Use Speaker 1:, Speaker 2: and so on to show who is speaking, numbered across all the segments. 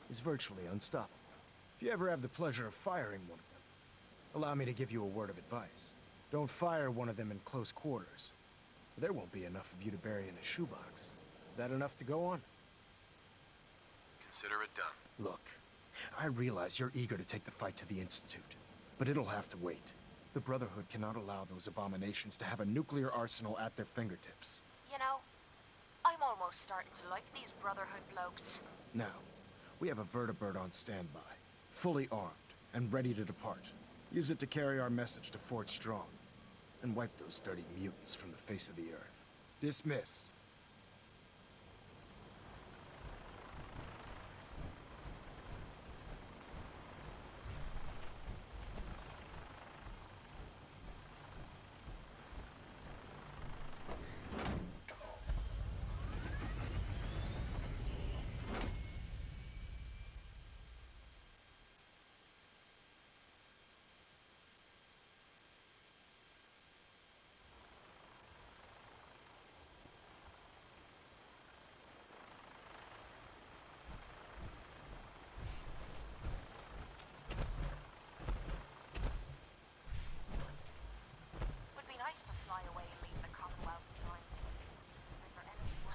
Speaker 1: is virtually unstoppable. If you ever have the pleasure of firing one of them, allow me to give you a word of advice. Don't fire one of them in close quarters. There won't be enough of you to bury in a shoebox. Is that enough to go on?
Speaker 2: Consider it done.
Speaker 1: Look, I realize you're eager to take the fight to the Institute, but it'll have to wait. The Brotherhood cannot allow those abominations to have a nuclear arsenal at their fingertips.
Speaker 3: You know, I'm almost starting to like these Brotherhood blokes.
Speaker 1: Now, we have a vertibird on standby, fully armed and ready to depart. Use it to carry our message to Fort Strong, and wipe those dirty mutants from the face of the earth. Dismissed.
Speaker 3: Would be nice to fly away and leave the Commonwealth behind. If there anything was.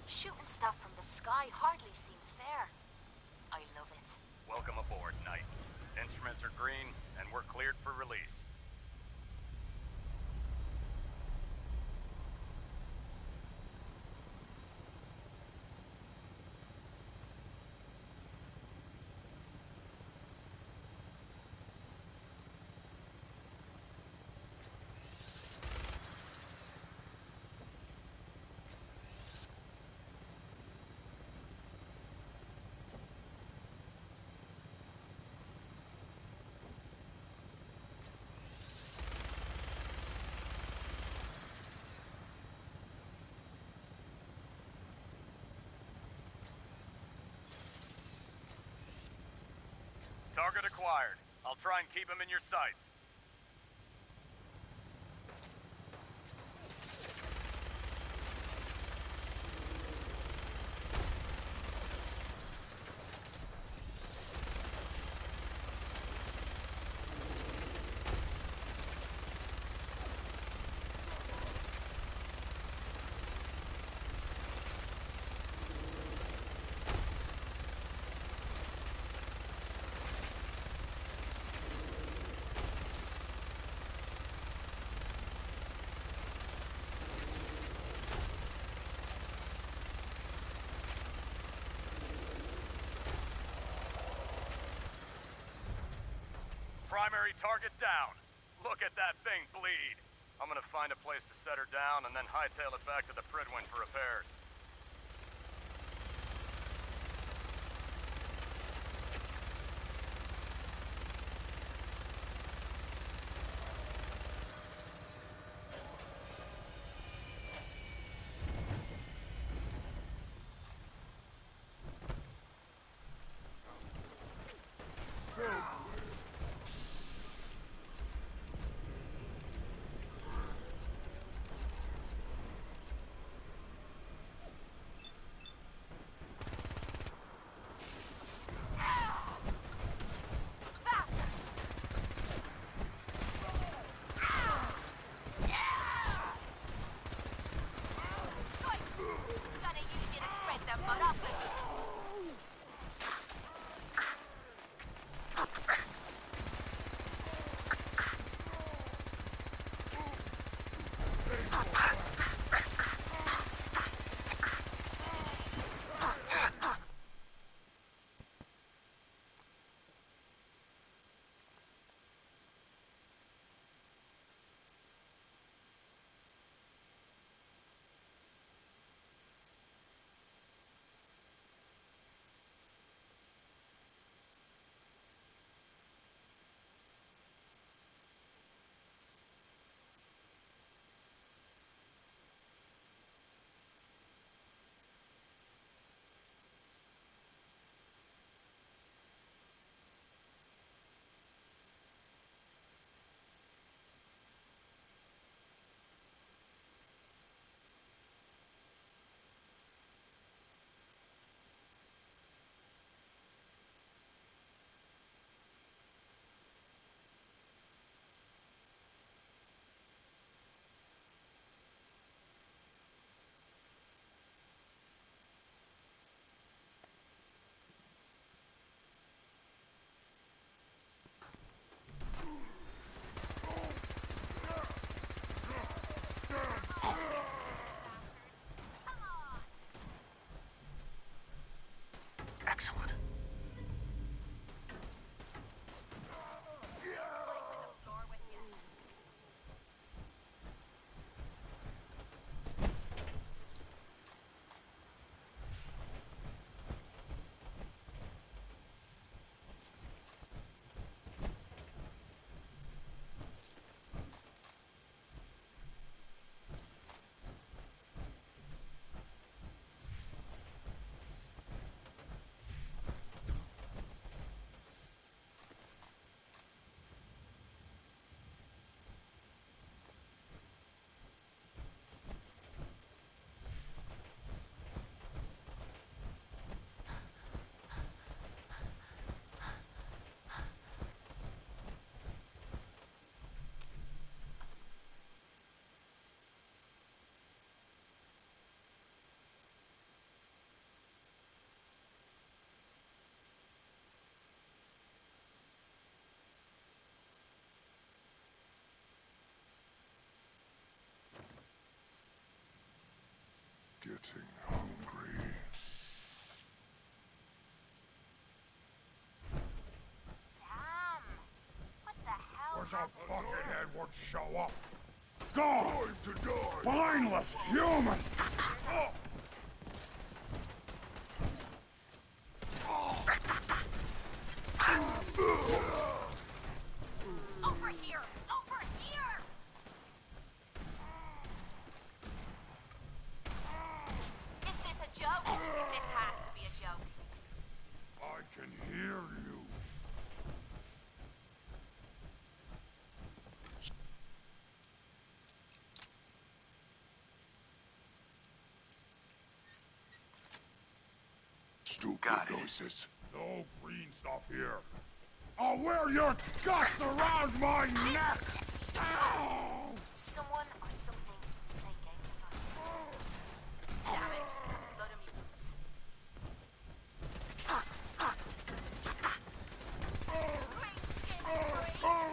Speaker 3: Shooting stuff from the sky hardly seems fair. I love it.
Speaker 4: Welcome aboard, Knight. Instruments are green, and we're cleared for release. Target acquired. I'll try and keep him in your sights. Primary target down. Look at that thing bleed. I'm gonna find a place to set her down and then hightail it back to the Pridwin for repairs.
Speaker 5: getting hungry.
Speaker 3: Damn! What the hell
Speaker 5: Wish a
Speaker 3: happened?
Speaker 5: fucking would show up. Go! Time to die! Mindless human!
Speaker 3: Over here! Over here! Is this a joke? This has to be a joke.
Speaker 5: I can hear you. Stupid
Speaker 2: Got it.
Speaker 5: noises. No green stuff here. I'll wear your guts around my neck!
Speaker 3: Someone or something playing games with us. Damn it. Load of mutants. Green skin free.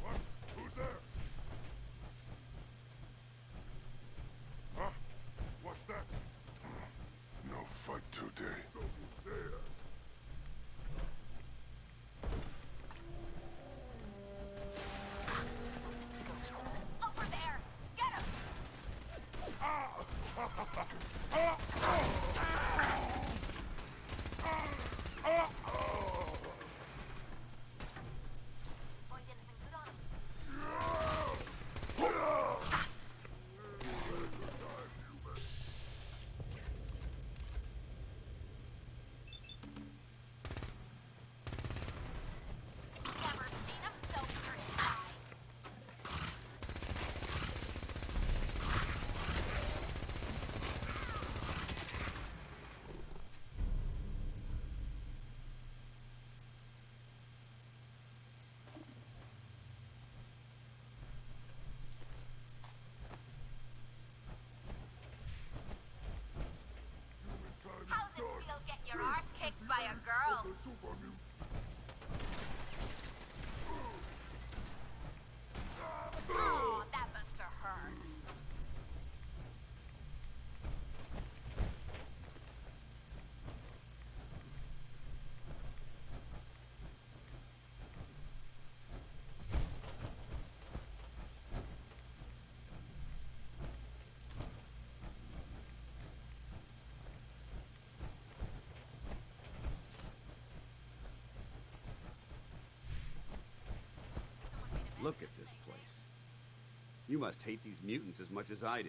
Speaker 5: What? Who's there? Huh? What's that? No fight today. There.
Speaker 3: Something's ghosting us. Over there! Get him! Find anything good on him? Never seen him so crucified. How's it feel getting your arse kicked by a girl? Oh, that buster hurts.
Speaker 6: Look at this place. You must hate these mutants as much as I do.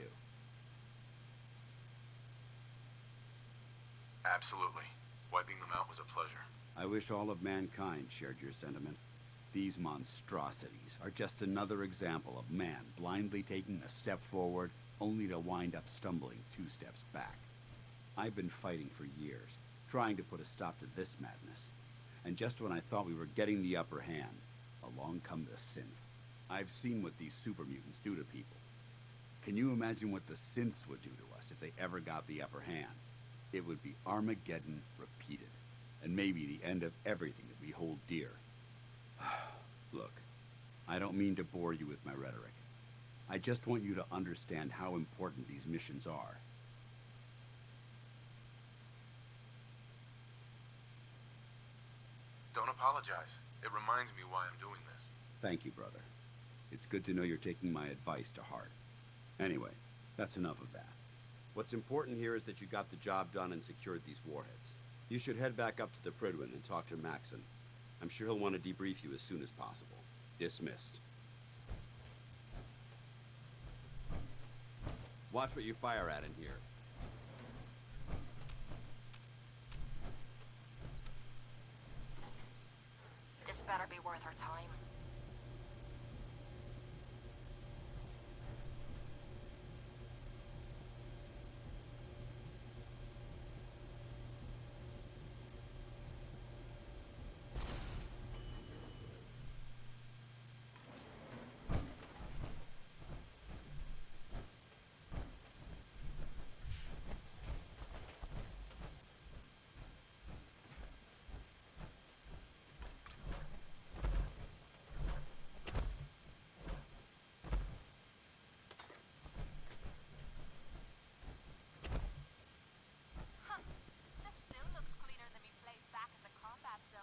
Speaker 2: Absolutely. Wiping them out was was a pleasure.
Speaker 6: I wish all of mankind shared your sentiment. These monstrosities are just another example of man blindly taking a step forward only to wind up stumbling 2 steps back. I've been fighting for years, trying to put a stop to this madness. And just when I thought we were getting the upper hand, along come the synths. I've seen what these super mutants do to people. Can you imagine what the synths would do to us if they ever got the upper hand? It would be Armageddon repeated, and maybe the end of everything that we hold dear. Look, I don't mean to bore you with my rhetoric. I just want you to understand how important these missions are.
Speaker 2: Don't apologize. It reminds me why I'm doing this.
Speaker 6: Thank you, brother. It's good to know you're taking my advice to heart. Anyway, that's enough of that. What's important here is that you got the job done and secured these warheads. You should head back up to the Prydwen and talk to Maxon. I'm sure he'll want to debrief you as soon as possible. Dismissed. Watch what you fire at in here.
Speaker 3: This better be worth our time. This still looks cleaner than me place back in the combat zone.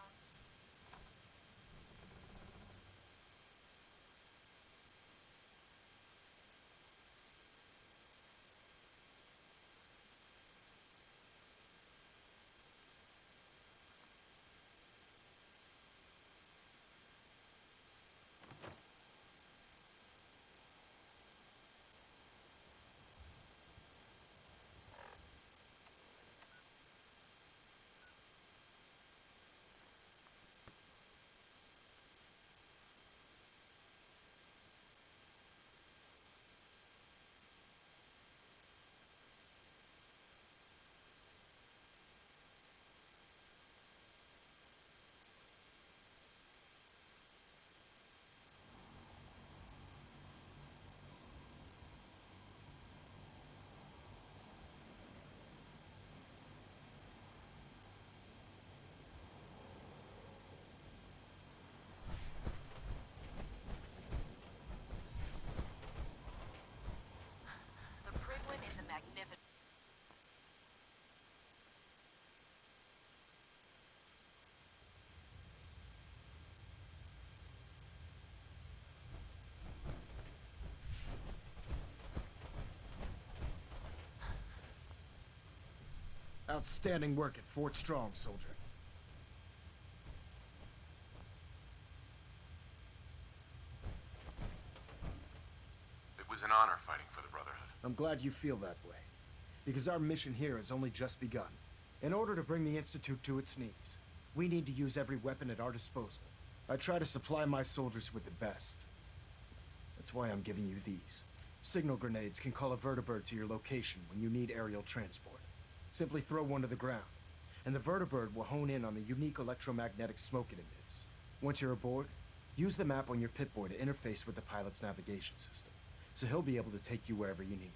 Speaker 3: The Prydwen is a magnificent.
Speaker 1: Outstanding work at Fort Strong, soldier.
Speaker 2: It was an honor fighting for the Brotherhood.
Speaker 1: I'm glad you feel that way, because our mission here has only just begun. In order to bring the Institute to its knees, we need to use every weapon at our disposal. I try to supply my soldiers with the best. That's why I'm giving you these. Signal grenades can call a vertibird to your location when you need aerial transport. Simply throw one to the ground, and the vertibird will hone in on the unique electromagnetic smoke it emits. Once you're aboard, use the map on your Pip-Boy to interface with the pilot's navigation system, so he'll be able to take you wherever you need.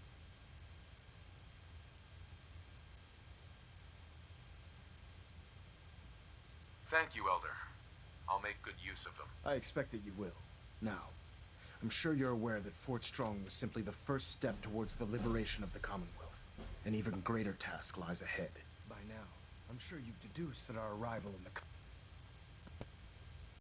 Speaker 2: Thank you, Elder. I'll make good use of them.
Speaker 1: I expect that you will. Now, I'm sure you're aware that Fort Strong was simply the first step towards the liberation of the Commonwealth. An even greater task lies ahead. By now, I'm sure you've deduced that our arrival in the